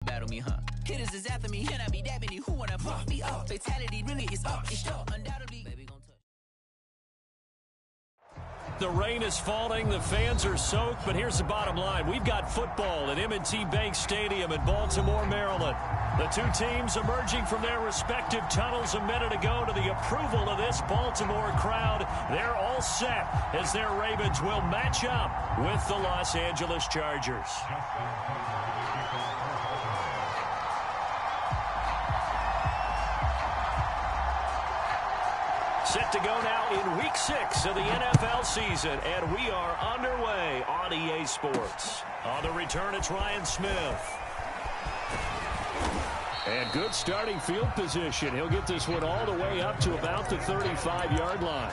battle me, huh? Hitters is after me, can I be that many? Who wanna fuck me up? Fatality really is up, it's up, undoubtedly. Baby, gon' touch. The rain is falling, the fans are soaked, but here's the bottom line. We've got football at M&T Bank Stadium in Baltimore, Maryland. The two teams emerging from their respective tunnels a minute ago to the approval of this Baltimore crowd. They're all set as their Ravens will match up with the Los Angeles Chargers. Set to go now in Week 6 of the NFL season, and we are underway on EA Sports. On the return, it's Ryan Smith. And good starting field position. He'll get this one all the way up to about the 35-yard line.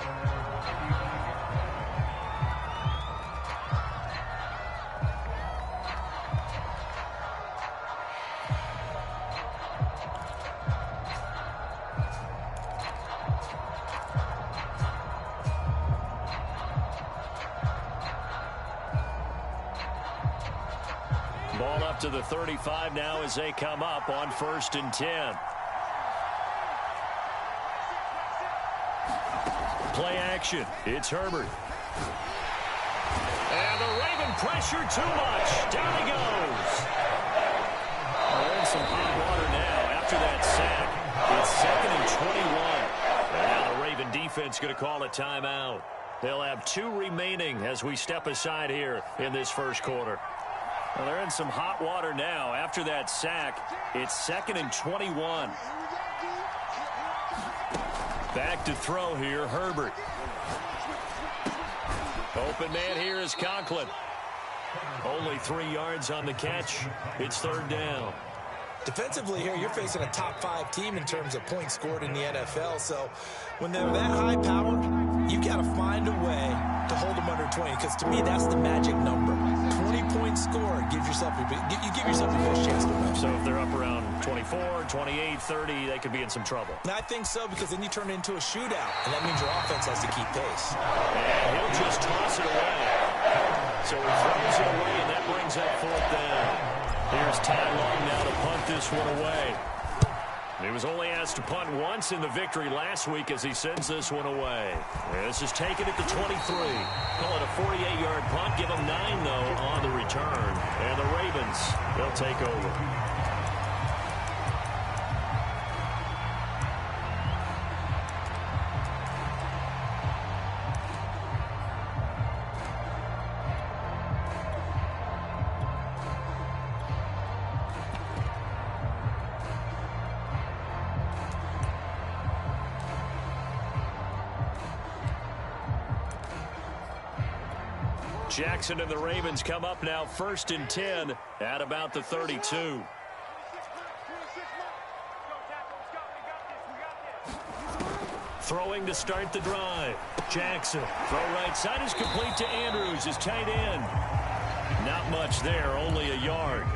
Ball up to the 35 now as they come up on 1st and 10. Play action. It's Herbert. And the Raven pressure too much. Down he goes. They're in some hot water now after that sack. It's 2nd and 21. And now the Raven defense going to call a timeout. They'll have 2 remaining as we step aside here in this first quarter. Well, they're in some hot water now. After that sack, it's 2nd and 21. Back to throw here, Herbert. Open man here is Conklin. Only 3 yards on the catch. It's 3rd down. Defensively here, you're facing a top 5 team in terms of points scored in the NFL. So when they're that high powered, you got to find a way to hold them under 20. Because to me, that's the magic number. 20-point score. You give yourself your best chance to win. So if they're up around 24, 28, 30, they could be in some trouble. I think so, because then you turn it into a shootout. And that means your offense has to keep pace. And he'll just toss it away. So he throws it away, and that brings up 4th down. Here's Ty Long now to punt this one away. He was only asked to punt once in the victory last week as he sends this one away. This is taken at the 23. Call it a 48-yard punt. Give them 9, though, on the return. And the Ravens, they'll take over. Jackson and the Ravens come up now 1st and 10 at about the 32. Throwing to start the drive. Jackson. Throw right side is complete to Andrews, his tight end. Not much there, only a yard.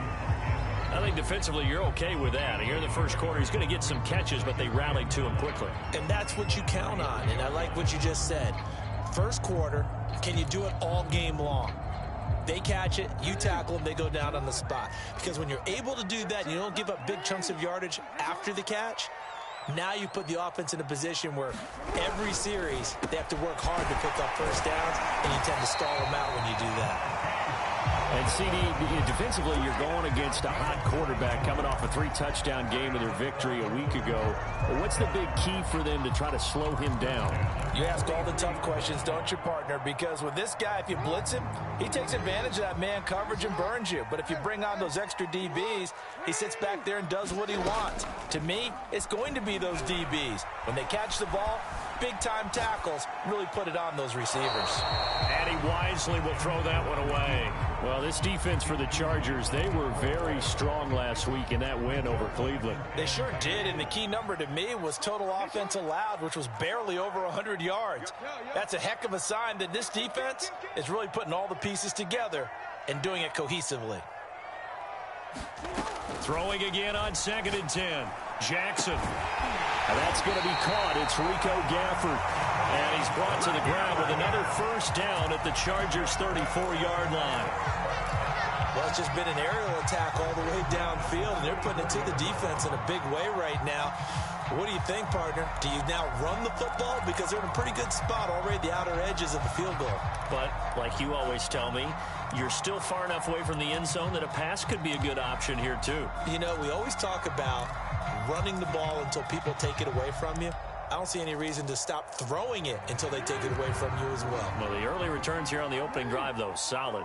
I think defensively you're okay with that. Here in the first quarter, he's going to get some catches, but they rallied to him quickly. And that's what you count on, and I like what you just said. First quarter, can you do it all game long? They catch it, you tackle them, they go down on the spot. Because when you're able to do that, and you don't give up big chunks of yardage after the catch, now you put the offense in a position where every series they have to work hard to pick up first downs, and you tend to stall them out when you do that. And CD, defensively, you're going against a hot quarterback coming off a 3-touchdown game of their victory a week ago. What's the big key for them to try to slow him down? You ask all the tough questions, don't you, partner? Because with this guy, if you blitz him, he takes advantage of that man coverage and burns you. But if you bring on those extra DBs, he sits back there and does what he wants. To me, it's going to be those DBs. When they catch the ball, big-time tackles really put it on those receivers. And he wisely will throw that one away. Well, this defense for the Chargers, they were very strong last week in that win over Cleveland. They sure did, and the key number to me was total offense allowed, which was barely over 100 yards. That's a heck of a sign that this defense is really putting all the pieces together and doing it cohesively. Throwing again on 2nd and 10. Jackson. And that's going to be caught. It's Rico Gafford. And he's brought to the ground with another first down at the Chargers' 34-yard line. Well, it's just been an aerial attack all the way downfield, and they're putting it to the defense in a big way right now. What do you think, partner? Do you now run the football? Because they're in a pretty good spot already at the outer edges of the field goal. But, like you always tell me, you're still far enough away from the end zone that a pass could be a good option here, too. You know, we always talk about running the ball until people take it away from you. I don't see any reason to stop throwing it until they take it away from you as well. Well, the early returns here on the opening drive, though, solid.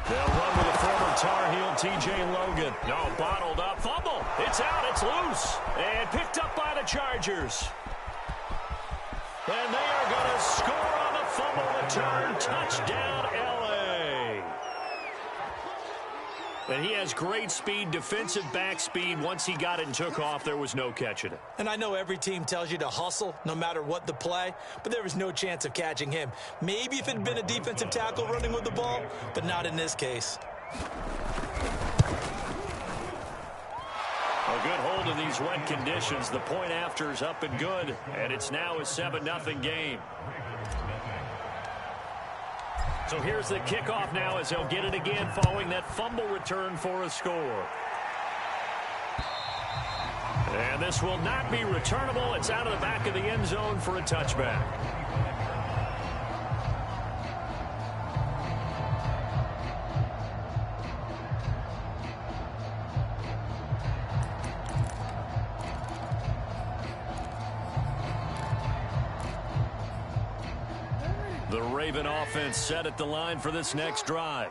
They'll run with the former Tar Heel T.J. Logan. No, bottled up. Fumble. It's out. It's loose. And picked up by the Chargers. And they are going to score on the fumble return. Touchdown, L.A. And he has great speed, defensive back speed. Once he got it and took off, there was no catching it. And I know every team tells you to hustle no matter what the play, but there was no chance of catching him. Maybe if it had been a defensive tackle running with the ball, but not in this case. A good hold in these wet conditions. The point after is up and good, and it's now a 7-0 game. So here's the kickoff now as they'll get it again following that fumble return for a score. And this will not be returnable. It's out of the back of the end zone for a touchback. The Raven offense set at the line for this next drive.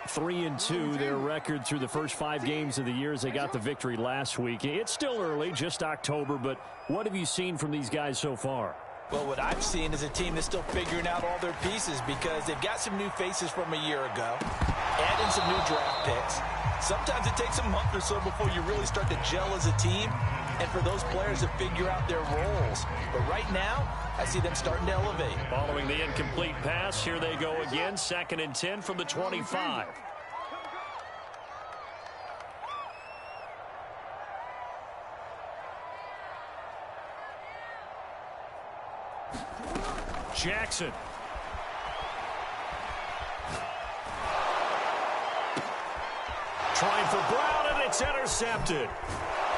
3-2, their record through the first 5 games of the year as they got the victory last week. It's still early, just October, but what have you seen from these guys so far? Well, what I've seen is a team that's still figuring out all their pieces because they've got some new faces from a year ago, adding some new draft picks. Sometimes it takes a month or so before you really start to gel as a team and for those players to figure out their roles. But right now, I see them starting to elevate. Following the incomplete pass, here they go again. 2nd and 10 from the 25. Jackson. Trying for Brown, and it's intercepted.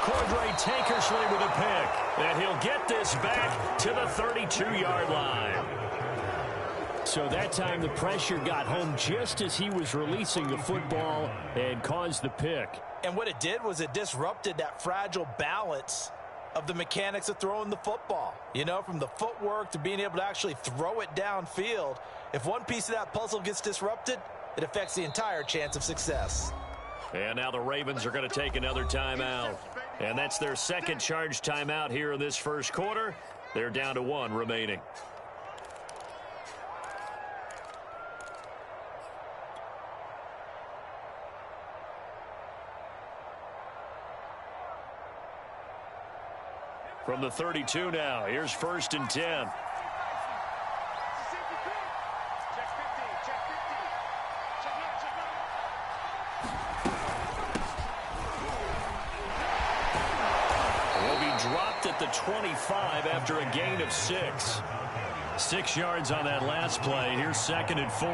Cordray Tankersley with a pick. And he'll get this back to the 32-yard line. So that time the pressure got home just as he was releasing the football and caused the pick. And what it did was it disrupted that fragile balance of the mechanics of throwing the football. You know, from the footwork to being able to actually throw it downfield. If one piece of that puzzle gets disrupted, it affects the entire chance of success. And now the Ravens are going to take another timeout. And that's their second charge timeout here in this first quarter. They're down to 1 remaining. From the 32 now, here's 1st and 10. Will be dropped at the 25 after a gain of 6. 6 yards on that last play. Here's 2nd and 4.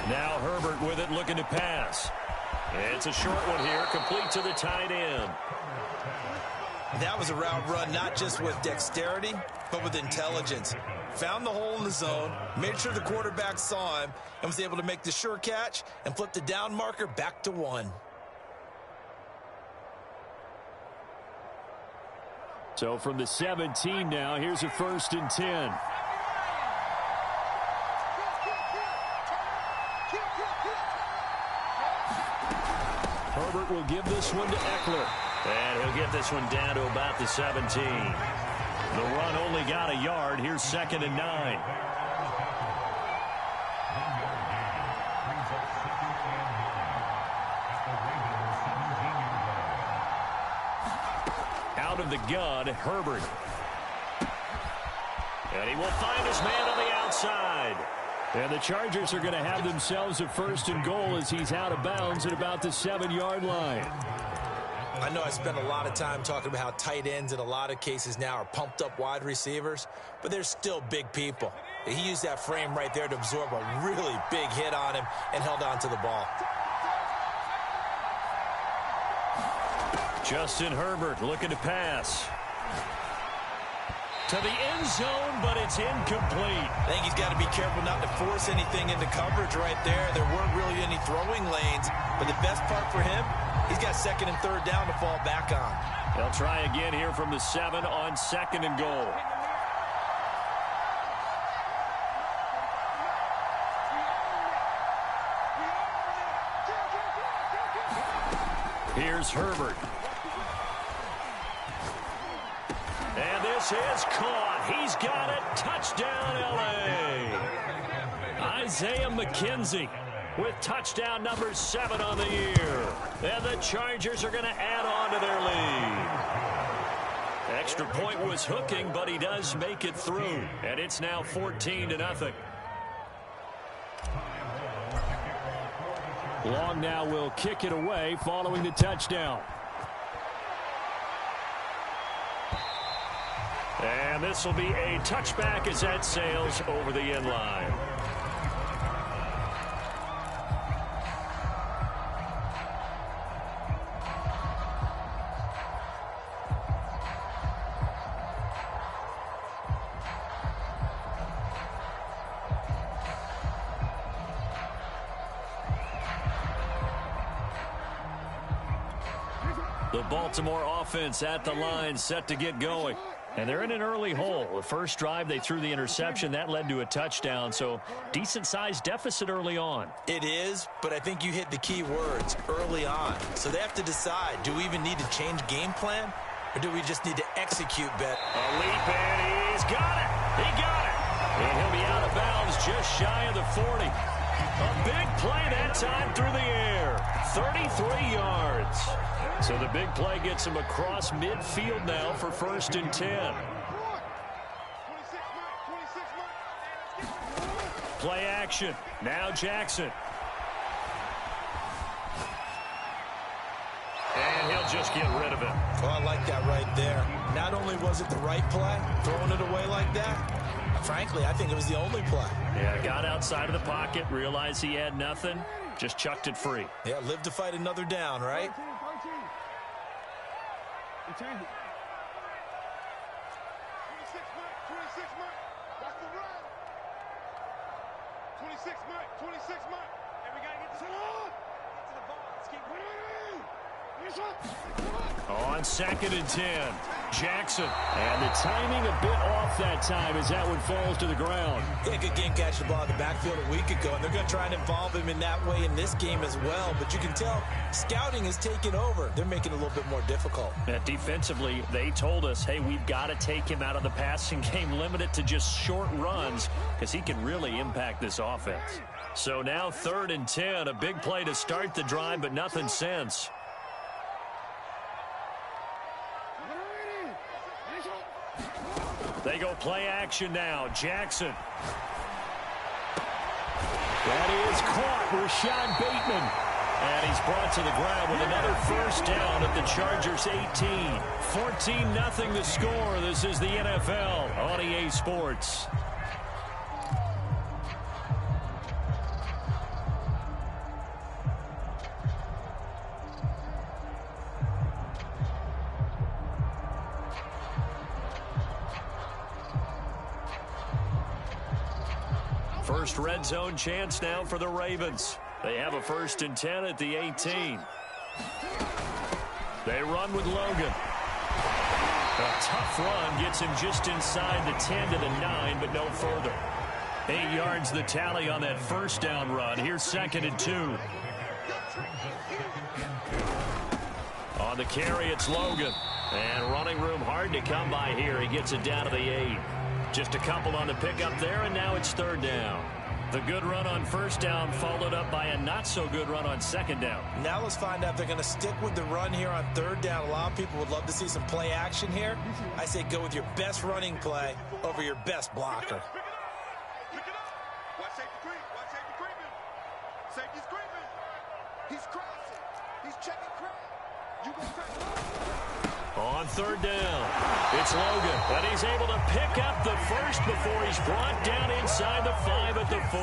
Now Herbert with it, looking to pass. It's a short one here, complete to the tight end. That was a route run not just with dexterity, but with intelligence. Found the hole in the zone, made sure the quarterback saw him, and was able to make the sure catch and flip the down marker back to 1. So from the 17 now, here's a 1st and 10. Herbert will give this one to Eckler. And he'll get this one down to about the 17. The run only got a yard. Here's 2nd and 9. Out of the gun, Herbert. And he will find his man on the outside. And the Chargers are going to have themselves a 1st and goal as he's out of bounds at about the 7-yard line. I know I spent a lot of time talking about how tight ends in a lot of cases now are pumped up wide receivers, but they're still big people. He used that frame right there to absorb a really big hit on him and held on to the ball. Justin Herbert looking to pass. To the end zone, but it's incomplete. I think he's got to be careful not to force anything into coverage right there. There weren't really any throwing lanes, but the best part for him, he's got second and third down to fall back on. They'll try again here from the 7 on 2nd and goal. Here's Herbert. And this is caught. He's got it. Touchdown, L.A. Isaiah McKenzie with touchdown number 7 on the year. And the Chargers are going to add on to their lead. Extra point was hooking, but he does make it through. And it's now 14-0. Long now will kick it away following the touchdown. And this will be a touchback as that sails over the end line. The Baltimore offense at the line, set to get going. And they're in an early hole. The first drive, they threw the interception. That led to a touchdown, so decent-sized deficit early on. It is, but I think you hit the key words, early on. So they have to decide, do we even need to change game plan, or do we just need to execute better? A leap, and he's got it. He got it. And he'll be out of bounds just shy of the 40. A big play that time through the air. 33 yards. So the big play gets him across midfield now for 1st and 10. Play action. Now Jackson. And he'll just get rid of it. Oh, I like that right there. Not only was it the right play, throwing it away like that, frankly, I think it was the only play. Yeah, got outside of the pocket, realized he had nothing, just chucked it free. Yeah, live to fight another down, right? 26, Mike. Watch the run. 26, Mike. And we got to get this on. Get to the ball. Let's keep winning. On 2nd and 10, Jackson. And the timing a bit off that time as that one falls to the ground. Yeah, good game catching the ball in the backfield a week ago, and they're going to try and involve him in that way in this game as well. But you can tell scouting is taking over. They're making it a little bit more difficult. And defensively, they told us, hey, we've got to take him out of the passing game, limit it to just short runs, because he can really impact this offense. So now 3rd and 10, a big play to start the drive, but nothing since. They go play action now. Jackson. That is caught. Rashad Bateman. And he's brought to the ground with another 1st down at the Chargers 18. 14-0 the score. This is the NFL on EA Sports. First red zone chance now for the Ravens. They have a 1st and 10 at the 18. They run with Logan. A tough run gets him just inside the 10 to the 9, but no further. 8 yards the tally on that 1st down run. Here's 2nd and 2. On the carry, it's Logan. And running room hard to come by here. He gets it down to the 8. Just a couple on the pickup there, and now it's 3rd down. The good run on 1st down followed up by a not-so-good run on 2nd down. Now let's find out if they're going to stick with the run here on 3rd down. A lot of people would love to see some play action here. I say go with your best running play over your best blocker. Pick it up. Watch safety creep. Watch safety creeping. Safety's creeping. He's crossing. He's checking creep. On third down, it's Logan, and he's able to pick up the first before he's brought down inside the 5 at the 4.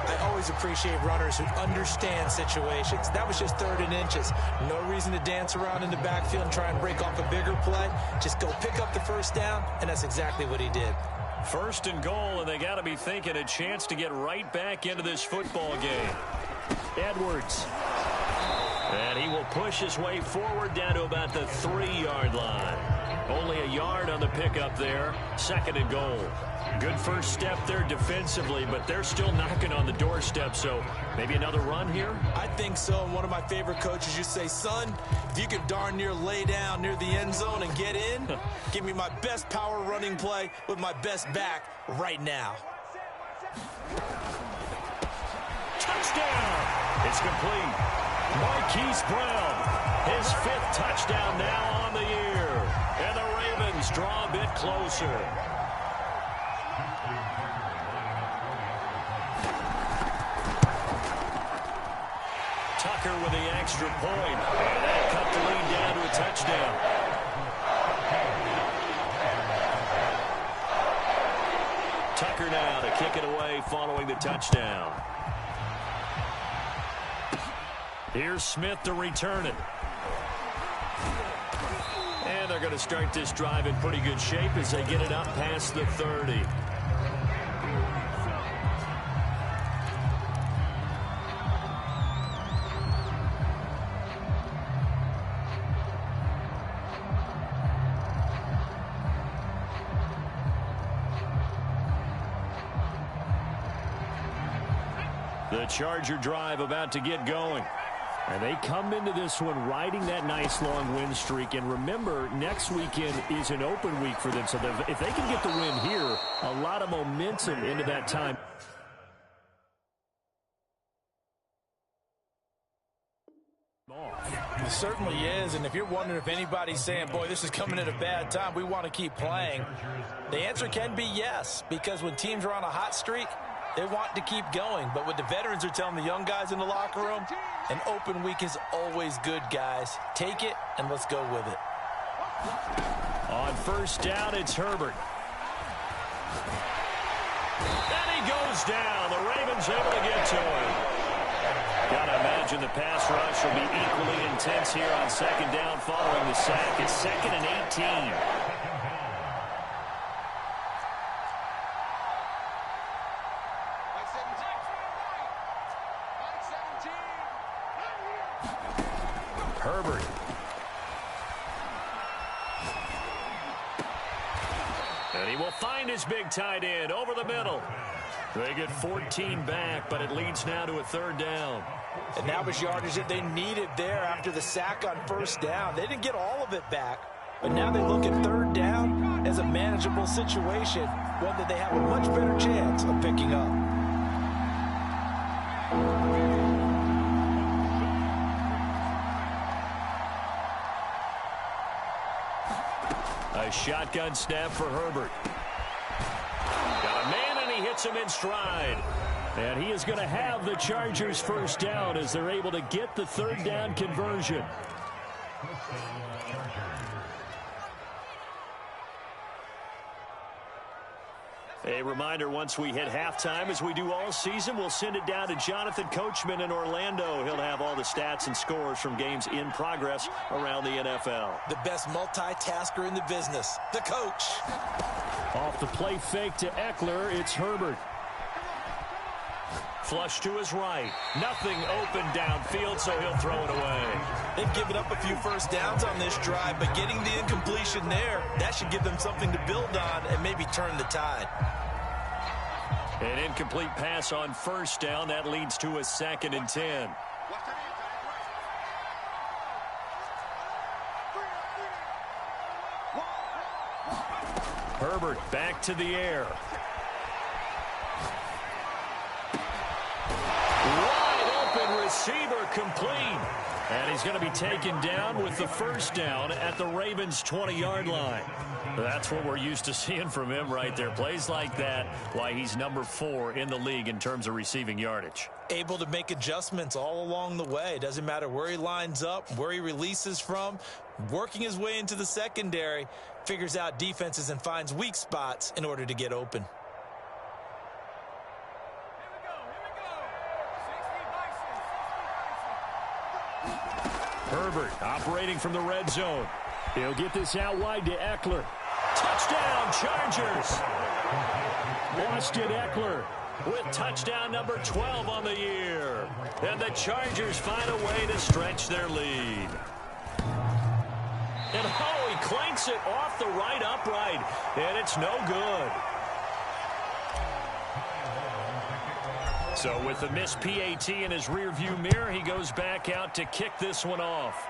I always appreciate runners who understand situations. That was just 3rd and inches. No reason to dance around in the backfield and try and break off a bigger play. Just go pick up the first down, and that's exactly what he did. 1st and goal, and they got to be thinking a chance to get right back into this football game. Edwards. And he will push his way forward down to about the 3-yard line. Only a yard on the pickup there. 2nd and goal. Good first step there defensively, but they're still knocking on the doorstep, so maybe another run here? I think so, and one of my favorite coaches used to say, son, if you can darn near lay down near the end zone and get in, give me my best power running play with my best back right now. Touchdown! It's complete. Marquise Brown, his 5th touchdown now on the year. And the Ravens draw a bit closer. Tucker with the extra point. And that cut the lead down to a touchdown. Tucker now to kick it away following the touchdown. Here's Smith to return it. And they're going to start this drive in pretty good shape as they get it up past the 30. The Charger drive about to get going. And they come into this one riding that nice long win streak. And remember, next weekend is an open week for them. So if they can get the win here, a lot of momentum into that time. It certainly is, and if you're wondering if anybody's saying, boy, this is coming at a bad time, we want to keep playing, the answer can be yes, because when teams are on a hot streak, they want to keep going. But what the veterans are telling the young guys in the locker room, an open week is always good, guys. Take it, and let's go with it. On first down, it's Herbert. And he goes down. The Ravens able to get to him. Got to imagine the pass rush will be equally intense here on 2nd down following the sack. It's 2nd and 18. Herbert. And he will find his big tight end over the middle. They get 14 back, but it leads now to a 3rd down. And that was yardage that they needed there after the sack on first down. They didn't get all of it back, but now they look at 3rd down as a manageable situation, one that they have a much better chance of picking up. A shotgun snap for Herbert. Got a man, and he hits him in stride. And he is going to have the Chargers first down as they're able to get the 3rd down conversion. A reminder, once we hit halftime, as we do all season, we'll send it down to Jonathan Coachman in Orlando. He'll have all the stats and scores from games in progress around the NFL. The best multitasker in the business, the coach. Off the play fake to Eckler, it's Herbert. Flush to his right. Nothing open downfield, so he'll throw it away. They've given up a few first downs on this drive, but getting the incompletion there, that should give them something to build on and maybe turn the tide. An incomplete pass on first down. That leads to a 2nd and 10. Herbert back to the air. Wide open receiver complete. And he's going to be taken down with the first down at the Ravens' 20-yard line. That's what we're used to seeing from him right there. Plays like that, why he's number 4 in the league in terms of receiving yardage. Able to make adjustments all along the way. Doesn't matter where he lines up, where he releases from. Working his way into the secondary, figures out defenses and finds weak spots in order to get open. Herbert operating from the red zone. He'll get this out wide to Eckler. Touchdown, Chargers! Austin Eckler with touchdown number 12 on the year. And the Chargers find a way to stretch their lead. And oh, he clanks it off the right upright. And it's no good. So with the missed PAT in his rearview mirror, he goes back out to kick this one off.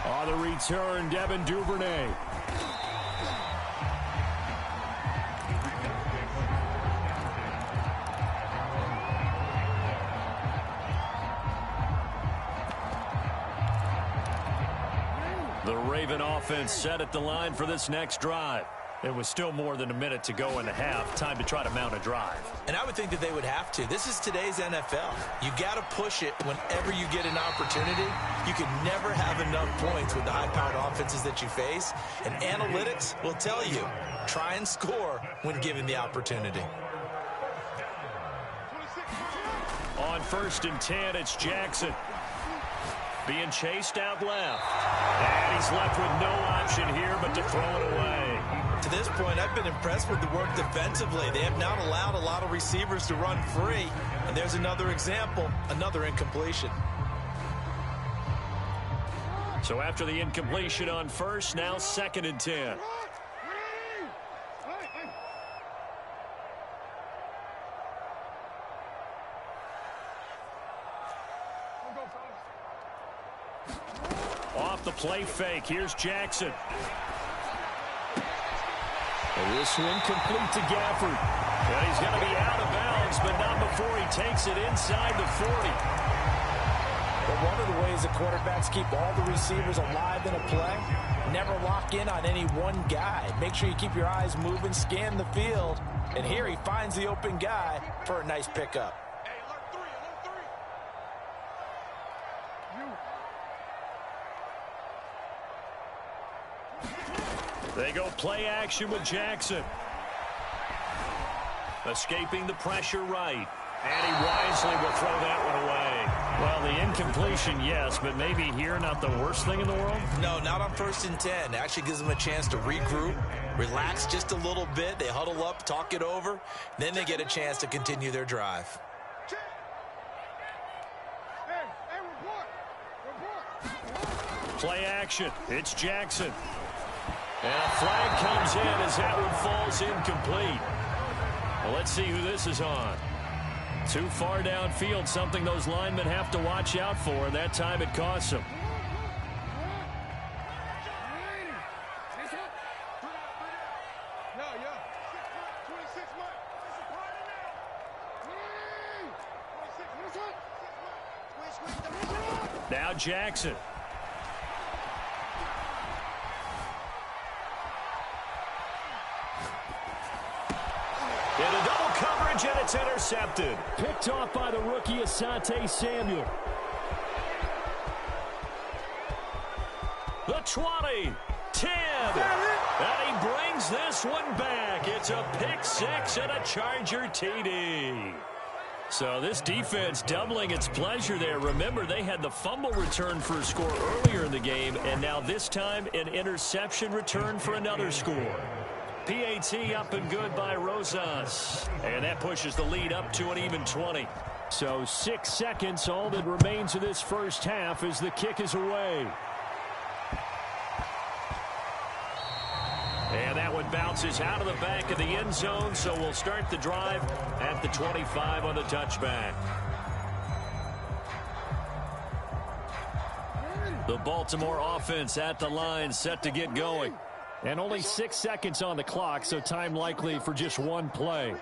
On the return, Devin Duvernay. The Raven offense set at the line for this next drive. It was still more than a minute to go in the half. Time to try to mount a drive. And I would think that they would have to. This is today's NFL. You got to push it whenever you get an opportunity. You can never have enough points with the high-powered offenses that you face. And analytics will tell you, try and score when given the opportunity. On 1st and 10, it's Jackson. Being chased out left. And he's left with no option here but to throw it away. To this point, I've been impressed with the work defensively. They have not allowed a lot of receivers to run free. And there's another example, another incompletion. So after the incompletion on 1st, now 2nd and 10. Off the play fake, here's Jackson. And this one complete to Gafford. And he's going to be out of bounds, but not before he takes it inside the 40. But one of the ways the quarterbacks keep all the receivers alive in a play, never lock in on any one guy. Make sure you keep your eyes moving, scan the field. And here he finds the open guy for a nice pickup. They go play action with Jackson. Escaping the pressure right. And he wisely will throw that one away. Well, the incompletion, yes, but maybe here not the worst thing in the world? No, not on 1st and 10. It actually gives them a chance to regroup, relax just a little bit. They huddle up, talk it over. Then they get a chance to continue their drive. Play action. It's Jackson. And a flag comes in as that one falls incomplete. Well, let's see who this is on. Too far downfield, something those linemen have to watch out for, and that time it costs them. Now Jackson. Into double coverage, and it's intercepted. Picked off by the rookie Asante Samuel. The 20, 10, and he brings this one back. It's a pick six and a Charger TD. So this defense doubling its pleasure there. Remember, they had the fumble return for a score earlier in the game, and now this time an interception return for another score. PAT up and good by Rosas. And that pushes the lead up to an even 20. So 6 seconds, all that remains of this first half as the kick is away. And that one bounces out of the back of the end zone, so we'll start the drive at the 25 on the touchback. The Baltimore offense at the line, set to get going. And only 6 seconds on the clock, so time likely for just one play.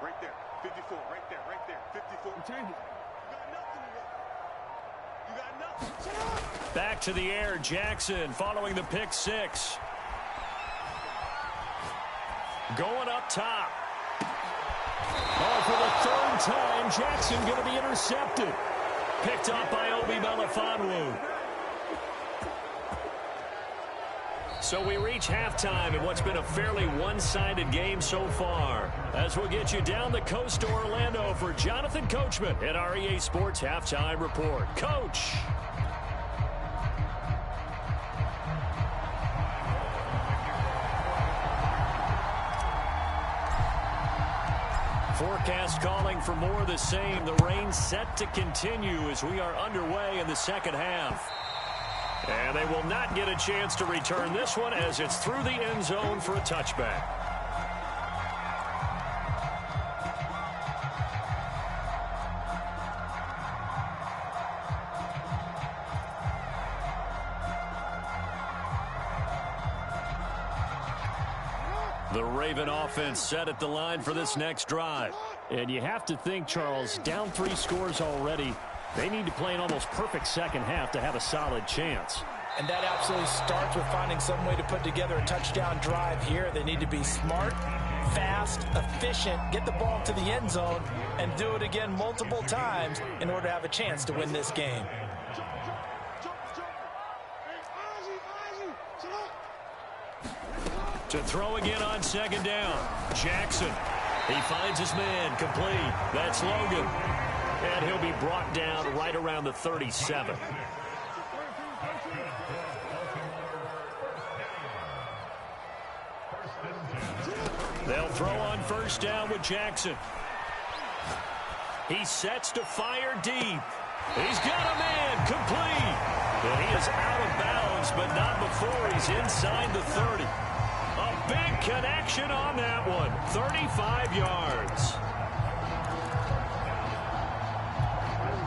Right there. 54. Right there. Right there. 54. Change it. You got nothing to work. You got nothing. Shut up. Back to the air, Jackson following the pick six. Going up top. Oh, for the third time, Jackson going to be intercepted. Picked up by Obi Melifonwu. So we reach halftime in what's been a fairly one-sided game so far. As we'll get you down the coast to Orlando for Jonathan Coachman at our EA Sports Halftime Report. Coach! Forecast calling for more of the same. The rain set to continue as we are underway in the second half. And they will not get a chance to return this one as it's through the end zone for a touchback. The Raven offense set at the line for this next drive. And you have to think, Charles, down 3 scores already. They need to play an almost perfect second half to have a solid chance. And that absolutely starts with finding some way to put together a touchdown drive here. They need to be smart, fast, efficient, get the ball to the end zone, and do it again multiple times in order to have a chance to win this game. To throw again on second down. Jackson. He finds his man complete. That's Logan. And he'll be brought down right around the 37. They'll throw on first down with Jackson. He sets to fire deep. He's got a man complete. And he is out of bounds, but not before he's inside the 30. A big connection on that one. 35 yards.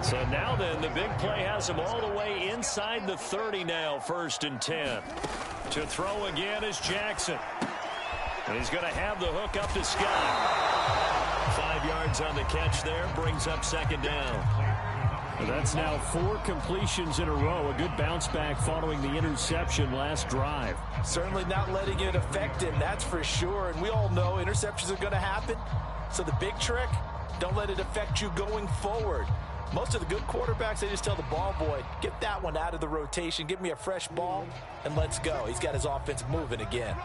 So now then, the big play has him all the way inside the 30 now, 1st and 10. To throw again is Jackson. And he's going to have the hook up to Scott. 5 yards on the catch there, brings up second down. That's now 4 completions in a row. A good bounce back following the interception last drive. Certainly not letting it affect him, that's for sure. And we all know interceptions are going to happen. So the big trick, don't let it affect you going forward. Most of the good quarterbacks, they just tell the ball boy, get that one out of the rotation, give me a fresh ball, and let's go. He's got his offense moving again.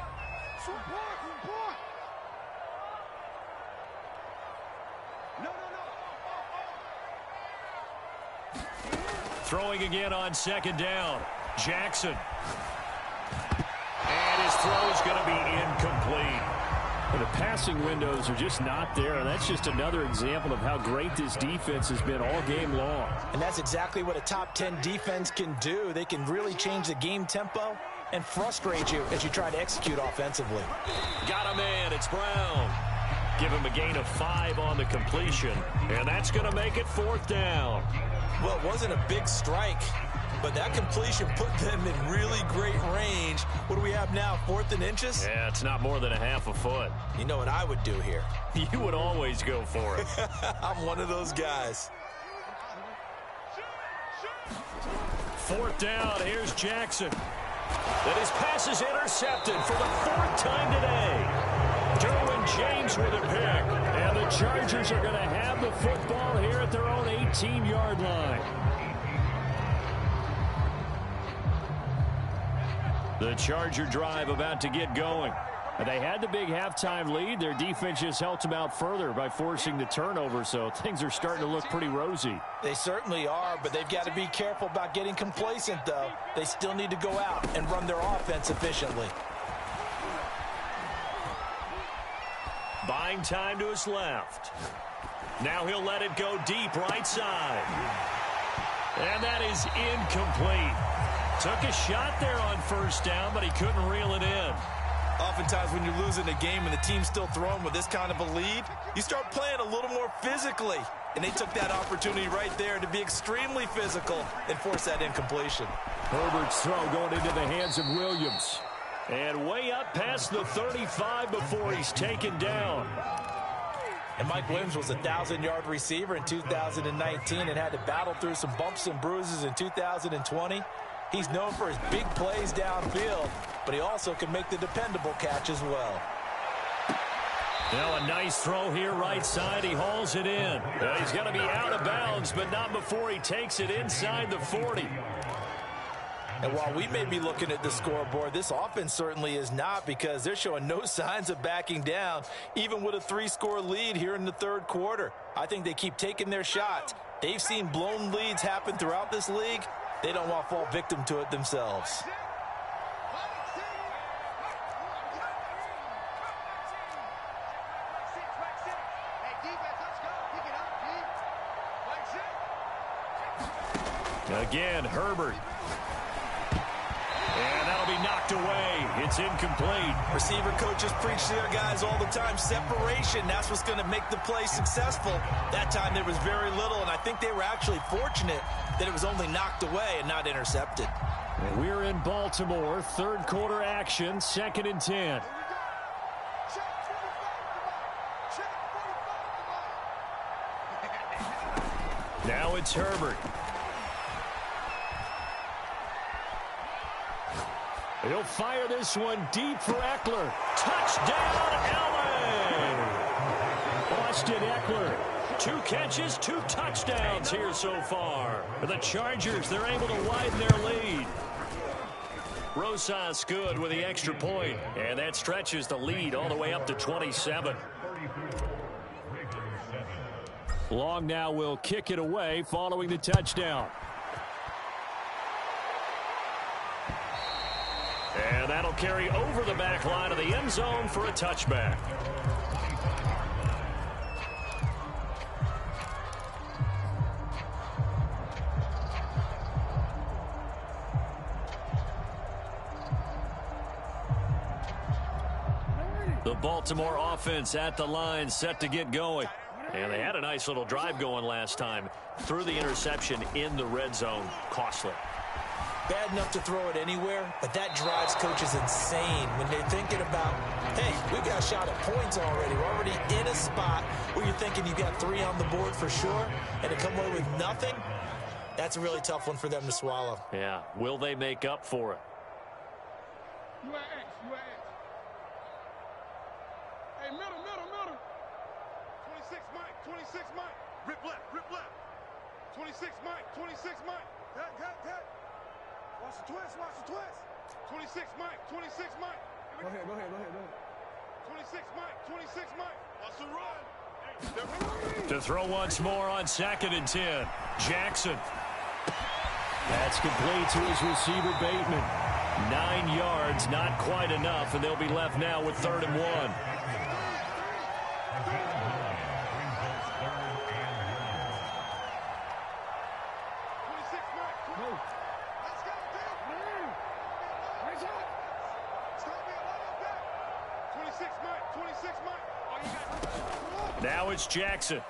Throwing again on second down. Jackson. And his throw is going to be incomplete. Well, the passing windows are just not there. That's just another example of how great this defense has been all game long. And that's exactly what a top 10 defense can do. They can really change the game tempo and frustrate you as you try to execute offensively. Got a man. It's Brown. Give him a gain of 5 on the completion. And that's going to make it 4th down. Well, it wasn't a big strike, but that completion put them in really great range. What do we have now, 4th and inches? Yeah, it's not more than a half a foot. You know what I would do here? You would always go for it. I'm one of those guys. 4th down, here's Jackson. And his pass is intercepted for the 4th time today. Derwin James with a pick. And the Chargers are going to have the football here at their own 18-yard line. The Charger drive about to get going. They had the big halftime lead. Their defense just helped them out further by forcing the turnover, so things are starting to look pretty rosy. They certainly are, but they've got to be careful about getting complacent, though. They still need to go out and run their offense efficiently. Buying time to his left. Now he'll let it go deep right side. And that is incomplete. Took a shot there on first down, but he couldn't reel it in. Oftentimes when you're losing a game and the team's still throwing with this kind of a lead, you start playing a little more physically. And they took that opportunity right there to be extremely physical and force that incompletion. Herbert's throw going into the hands of Williams. And way up past the 35 before he's taken down. And Mike Williams was a 1,000-yard receiver in 2019 and had to battle through some bumps and bruises in 2020. He's known for his big plays downfield, but he also can make the dependable catch as well. Now a nice throw here right side. He hauls it in. He's going to be out of bounds, but not before he takes it inside the 40. And while we may be looking at the scoreboard, this offense certainly is not, because they're showing no signs of backing down, even with a 3-score lead here in the third quarter. I think they keep taking their shots. They've seen blown leads happen throughout this league. They don't want to fall victim to it themselves. Again, Herbert. And that'll be knocked away. It's incomplete. Receiver coaches preach to their guys all the time. Separation, that's what's going to make the play successful. That time there was very little, and I think they were actually fortunate that it was only knocked away and not intercepted. And we're in Baltimore. Third quarter action, 2nd and 10. Now it's Herbert. He'll fire this one deep for Eckler. Touchdown, LA! Austin Eckler. 2 catches, 2 touchdowns here so far. For the Chargers, they're able to widen their lead. Rosas good with the extra point, and that stretches the lead all the way up to 27. Long now will kick it away following the touchdown. And that'll carry over the back line of the end zone for a touchback. The Baltimore offense at the line, set to get going. And they had a nice little drive going last time. Threw the interception in the red zone. Costly. Bad enough to throw it anywhere, but that drives coaches insane when they're thinking about, hey, we got a shot at points already. We're already in a spot where you're thinking you got 3 on the board for sure, and to come away with nothing, that's a really tough one for them to swallow. Yeah, will they make up for it? You are X, you are X. Hey, middle. 26 Mike, 26 Mike. Rip left. 26 Mike, 26 Mike. Cut. Watch the twist. 26 Mike. Go ahead. 26 Mike. Watch the run. To throw once more on 2nd and 10. Jackson. That's complete to his receiver, Bateman. 9 yards, not quite enough, and they'll be left now with 3rd and 1. Now it's Jackson.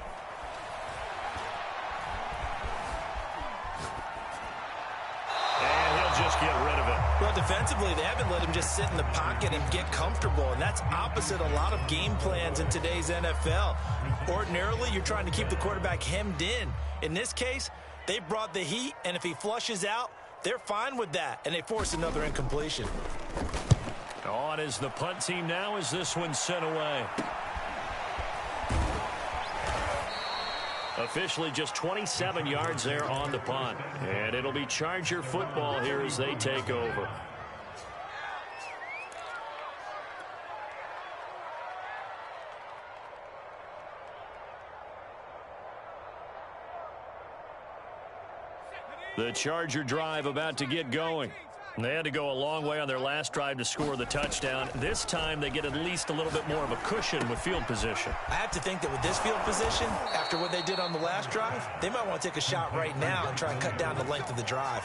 And he'll just get rid of it. Well, defensively, they haven't let him just sit in the pocket and get comfortable, and that's opposite a lot of game plans in today's NFL. Ordinarily, you're trying to keep the quarterback hemmed in. In this case, they brought the heat, and if he flushes out, they're fine with that, and they force another incompletion. On is the punt team now as this one's sent away. Officially just 27 yards there on the punt. And it'll be Charger football here as they take over. The Charger drive about to get going. They had to go a long way on their last drive to score the touchdown. This time they get at least a little bit more of a cushion with field position. I have to think that with this field position, after what they did on the last drive, they might want to take a shot right now and try and cut down the length of the drive.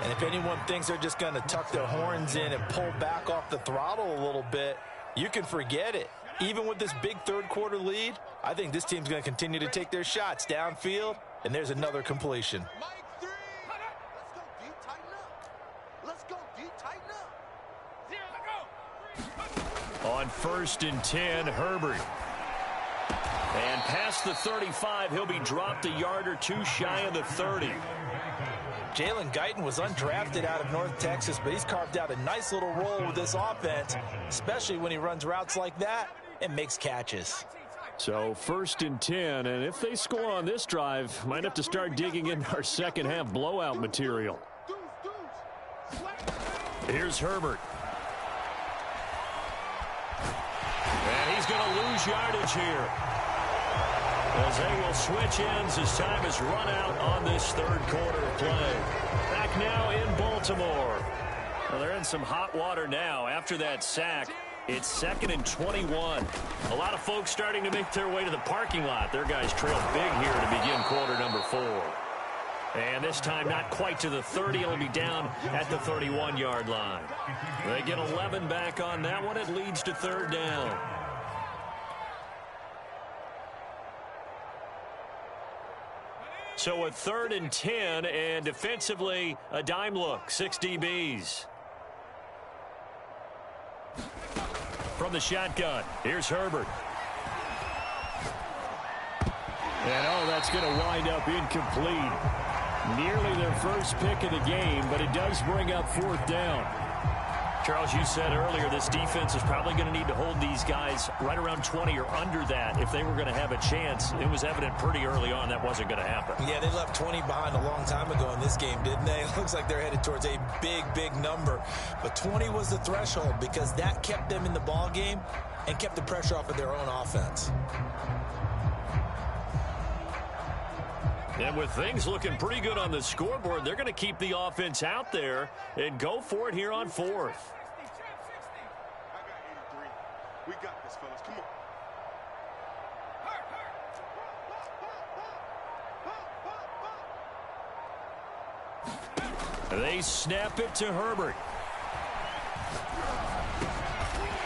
And if anyone thinks they're just going to tuck their horns in and pull back off the throttle a little bit, you can forget it. Even with this big third quarter lead, I think this team's going to continue to take their shots downfield, and there's another completion. On 1st and 10, Herbert. And past the 35, he'll be dropped a yard or two shy of the 30. Jalen Guyton was undrafted out of North Texas, but he's carved out a nice little role with this offense, especially when he runs routes like that and makes catches. So 1st and 10, and if they score on this drive, might have to start digging in our second half blowout material. Here's Herbert. And he's going to lose yardage here, as they will switch ends as time is run out on this third quarter of play. Back now in Baltimore. Well, they're in some hot water now after that sack. It's 2nd and 21. A lot of folks starting to make their way to the parking lot. Their guys trail big here to begin quarter number 4. And this time not quite to the 30. It'll be down at the 31-yard line. They get 11 back on that one. It leads to 3rd down. So a 3rd and 10, and defensively a dime look, 6 DBs. From the shotgun, here's Herbert. And oh, that's going to wind up incomplete. Nearly their first pick of the game, but it does bring up 4th down. Charles, you said earlier this defense is probably going to need to hold these guys right around 20 or under that if they were going to have a chance. It was evident pretty early on that wasn't going to happen. Yeah, they left 20 behind a long time ago in this game, didn't they? It looks like they're headed towards a big, big number. But 20 was the threshold because that kept them in the ball game and kept the pressure off of their own offense. And with things looking pretty good on the scoreboard, they're going to keep the offense out there and go for it here on 4th. I got 83. We got this, fellas. Come on. They snap it to Herbert.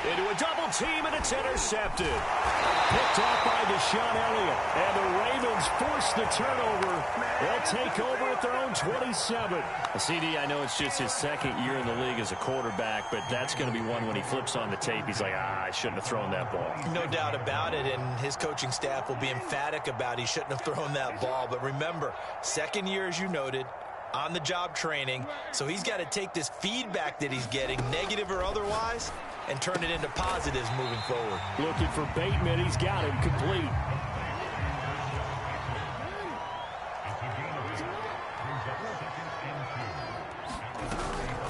Into a double team, and it's intercepted. Picked off by Deshaun Elliott. And the Ravens force the turnover. They'll take over at their own 27. CD, I know it's just his 2nd year in the league as a quarterback, but that's going to be one when he flips on the tape. He's like, I shouldn't have thrown that ball. No doubt about it, and his coaching staff will be emphatic about he shouldn't have thrown that ball. But remember, 2nd year, as you noted, on-the-job training, so he's got to take this feedback that he's getting, negative or otherwise, and turn it into positives moving forward. Looking for Bateman. He's got him complete.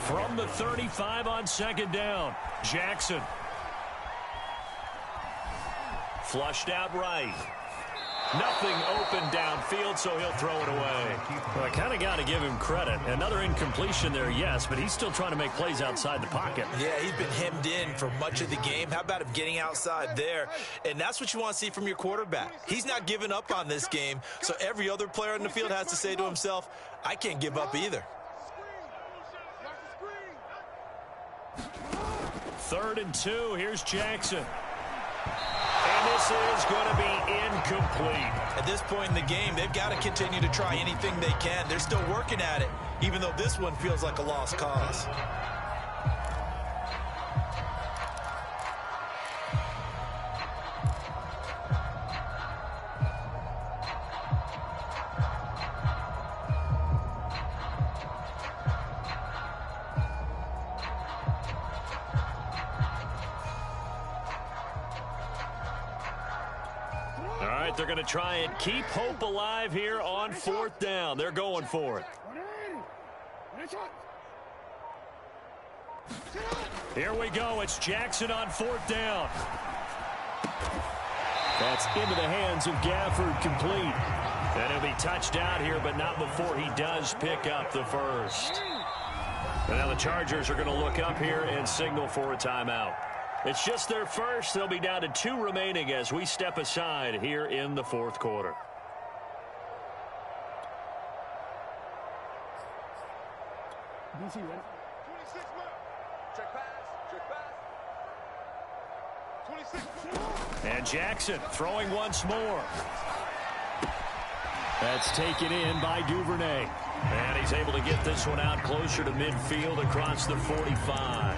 From the 35 on 2nd down, Jackson. Flushed out right. Nothing open downfield, so he'll throw it away. Well, I kind of got to give him credit. Another incompletion there, yes, but he's still trying to make plays outside the pocket. Yeah, he's been hemmed in for much of the game. How about him getting outside there? And that's what you want to see from your quarterback. He's not giving up on this game, so every other player in the field has to say to himself, I can't give up either. 3rd and 2, here's Jackson. And this is going to be incomplete. At this point in the game, they've got to continue to try anything they can. They're still working at it, even though this one feels like a lost cause. They're going to try and keep hope alive here on 4th down. They're going for it. Here we go. It's Jackson on 4th down. That's into the hands of Gafford, complete. And he'll be touched out here, but not before he does pick up the first. And now the Chargers are going to look up here and signal for a timeout. It's just their first. They'll be down to 2 remaining as we step aside here in the 4th quarter. And Jackson throwing once more. That's taken in by Duvernay. And he's able to get this one out closer to midfield across the 45.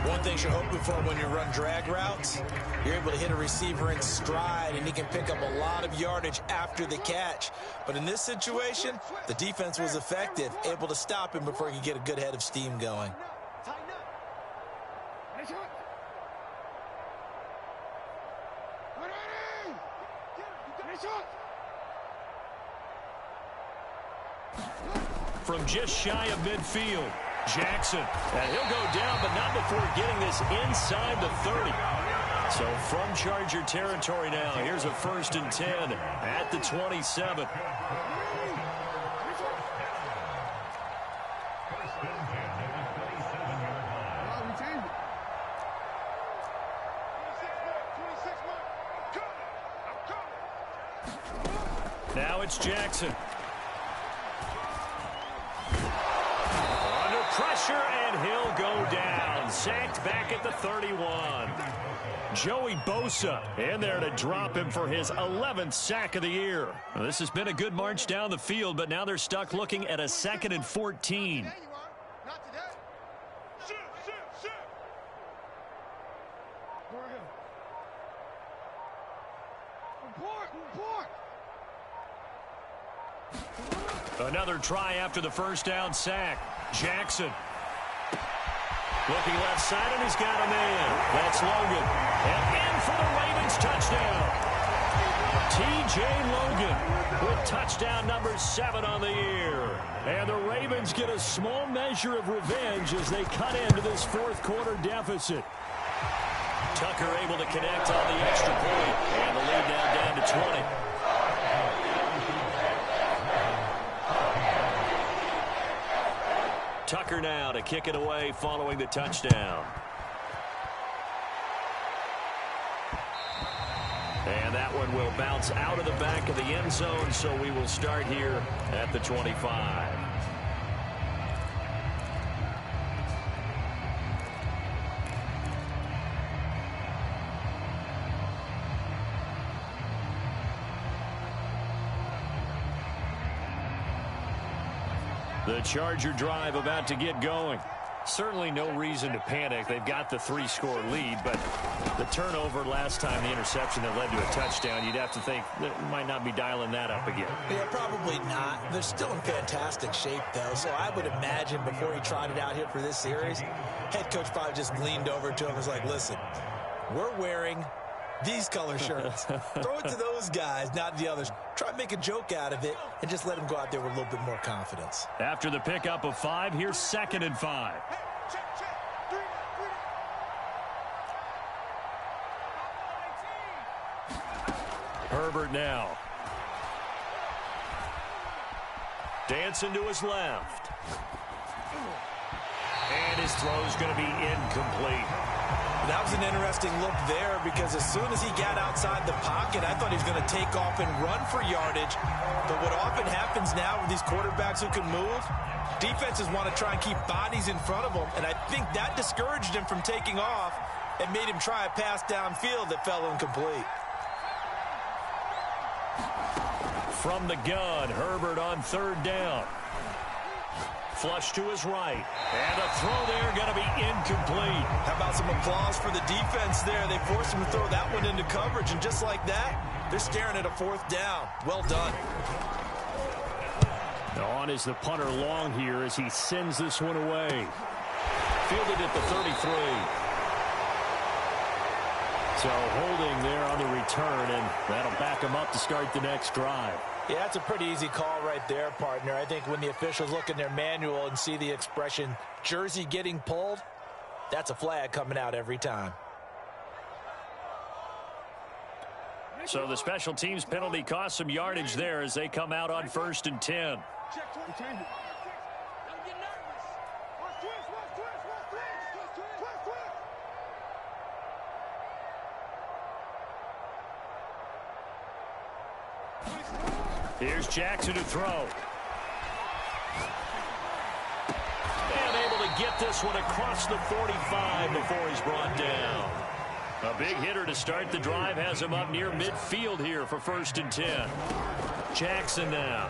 One thing you're hoping for when you run drag routes, you're able to hit a receiver in stride, and he can pick up a lot of yardage after the catch. But in this situation, the defense was effective, able to stop him before he could get a good head of steam going. From just shy of midfield, Jackson. And he'll go down, but not before getting this inside the 30. So from Charger territory now, here's a 1st and 10 at the 27. Now it's Jackson. Under pressure, and he'll go down. Sacked back at the 31. Joey Bosa in there to drop him for his 11th sack of the year. Well, this has been a good march down the field, but now they're stuck looking at a 2nd and 14. Another try after the 1st down sack. Jackson. Looking left side, and he's got a man. That's Logan. And in for the Ravens touchdown. T.J. Logan with touchdown number 7 on the year. And the Ravens get a small measure of revenge as they cut into this 4th quarter deficit. Tucker able to connect on the extra point. And the lead now down to 20. Tucker now to kick it away following the touchdown. And that one will bounce out of the back of the end zone, so we will start here at the 25. The Charger drive about to get going. Certainly no reason to panic. They've got the 3-score lead, but the turnover last time, the interception that led to a touchdown, you'd have to think that might not be dialing that up again. Yeah, probably not. They're still in fantastic shape, though, so I would imagine before he trotted out here for this series, head coach probably just leaned over to him and was like, listen, we're wearing these color shirts. Throw it to those guys, not the others. Try to make a joke out of it and just let them go out there with a little bit more confidence. After the pickup of 5, here's 2nd and 5. Herbert now. Dancing to his left. And his throw's going to be incomplete. That was an interesting look there because as soon as he got outside the pocket, I thought he was going to take off and run for yardage. But what often happens now with these quarterbacks who can move, defenses want to try and keep bodies in front of them. And I think that discouraged him from taking off and made him try a pass downfield that fell incomplete. From the gun, Herbert on 3rd down. Flush to his right. And a throw there going to be incomplete. How about some applause for the defense there? They forced him to throw that one into coverage, and just like that, they're staring at a 4th down. Well done. On is the punter long here as he sends this one away. Fielded at the 33. So holding there on the return, and that'll back him up to start the next drive. Yeah, that's a pretty easy call right there, partner. I think when the officials look in their manual and see the expression jersey getting pulled, that's a flag coming out every time. So the special teams penalty cost some yardage there as they come out on 1st and 10. Here's Jackson to throw. And able to get this one across the 45 before he's brought down. A big hitter to start the drive has him up near midfield here for 1st and 10. Jackson now.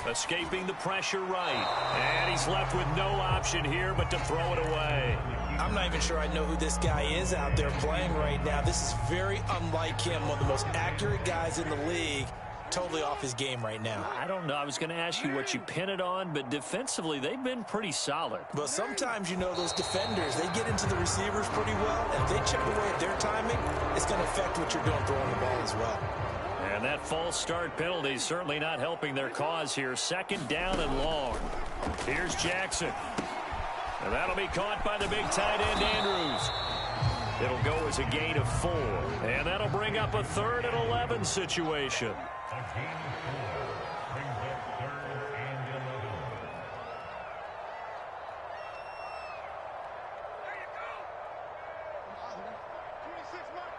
Escaping the pressure right. And he's left with no option here but to throw it away. I'm not even sure I know who this guy is out there playing right now. This is very unlike him, one of the most accurate guys in the league. Totally off his game right now. I don't know. I was going to ask you what you pin it on, but defensively, they've been pretty solid. But sometimes, you know, those defenders, they get into the receivers pretty well, and if they chip away at their timing, it's going to affect what you're doing throwing the ball as well. And that false start penalty is certainly not helping their cause here. 2nd down and long. Here's Jackson. And that'll be caught by the big tight end, Andrews. It'll go as a gain of 4. And that'll bring up a 3rd and 11 situation. A gain of 4 brings up 3rd and 11. There you go. 26, Mike.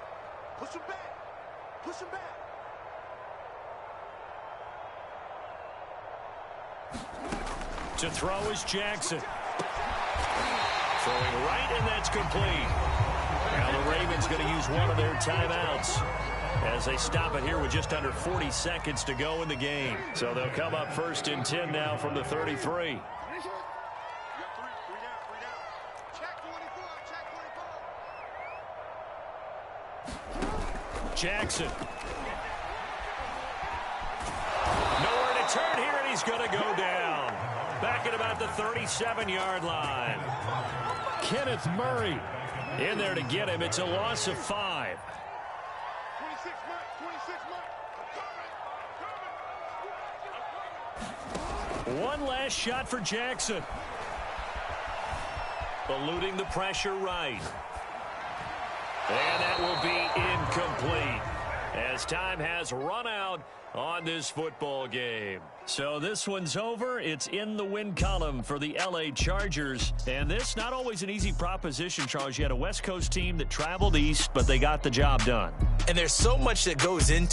Push him back. Push him back. To throw is Jackson. Throwing right, and that's complete. Now the Ravens going to use one of their timeouts as they stop it here with just under 40 seconds to go in the game. So they'll come up 1st and 10 now from the 33. You got 3 down. Check 24. Jackson. Nowhere to turn here, and he's going to go down. Back at about the 37-yard line. Kenneth Murray in there to get him. It's a loss of 5. 26, Mike. 26, Mike. One last shot for Jackson. Eluding the pressure right. And that will be incomplete as time has run out on this football game. So this one's over. It's in the win column for the LA Chargers. And this, not always an easy proposition, Charles. You had a West Coast team that traveled east, but they got the job done. And there's so much that goes into